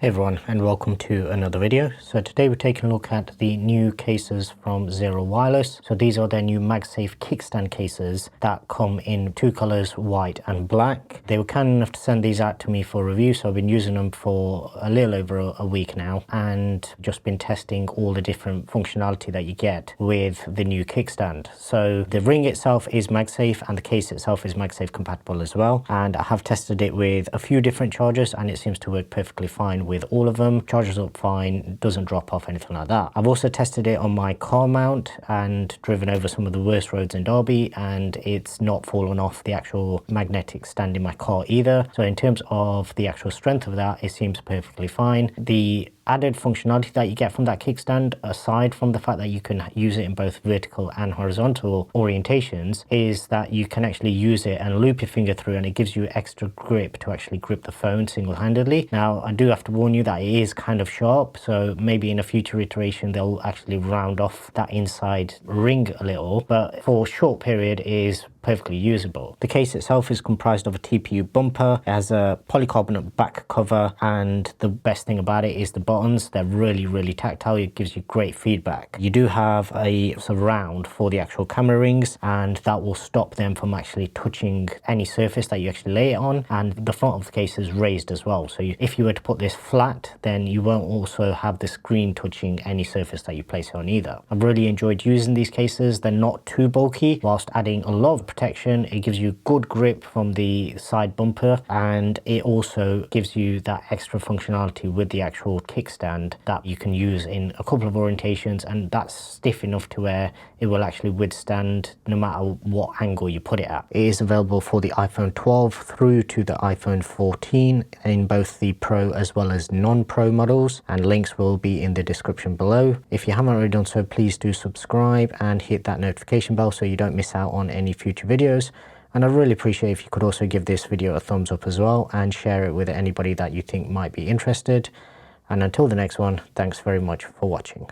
Hey everyone, and welcome to another video. So today we're taking a look at the new cases from Zeera Wireless. So these are their new Magsafe kickstand cases that come in two colors, white and black. They were kind enough to send these out to me for review, so I've been using them for a little over a week now and just been testing all the different functionality that you get with the new kickstand. So the ring itself is Magsafe and the case itself is Magsafe compatible as well, and I have tested it with a few different chargers and it seems to work perfectly fine with all of them. Charges up fine, doesn't drop off, anything like that. I've also tested it on my car mount and driven over some of the worst roads in Derby, and it's not fallen off the actual magnetic stand in my car either. So in terms of the actual strength of that, it seems perfectly fine. The added functionality that you get from that kickstand, aside from the fact that you can use it in both vertical and horizontal orientations, is that you can actually use it and loop your finger through, and it gives you extra grip to actually grip the phone single-handedly. Now I do have to warn you that it is kind of sharp, so maybe in a future iteration they'll actually round off that inside ring a little, but for a short period it is perfectly usable. The case itself is comprised of a TPU bumper. It has a polycarbonate back cover, and the best thing about it is the buttons. They're really tactile. It gives you great feedback. You do have a surround for the actual camera rings, and that will stop them from actually touching any surface that you actually lay it on, and the front of the case is raised as well, so if you were to put this flat, then you won't also have the screen touching any surface that you place it on either. I've really enjoyed using these cases. They're not too bulky whilst adding a lot of protection. It gives you good grip from the side bumper, and it also gives you that extra functionality with the actual kickstand that you can use in a couple of orientations, and that's stiff enough to where it will actually withstand no matter what angle you put it at. It is available for the iPhone 12 through to the iPhone 14 in both the Pro as well as non-Pro models, and links will be in the description below. If you haven't already done so, please do subscribe and hit that notification bell so you don't miss out on any future videos. And I'd really appreciate if you could also give this video a thumbs up as well and share it with anybody that you think might be interested. And until the next one, thanks very much for watching.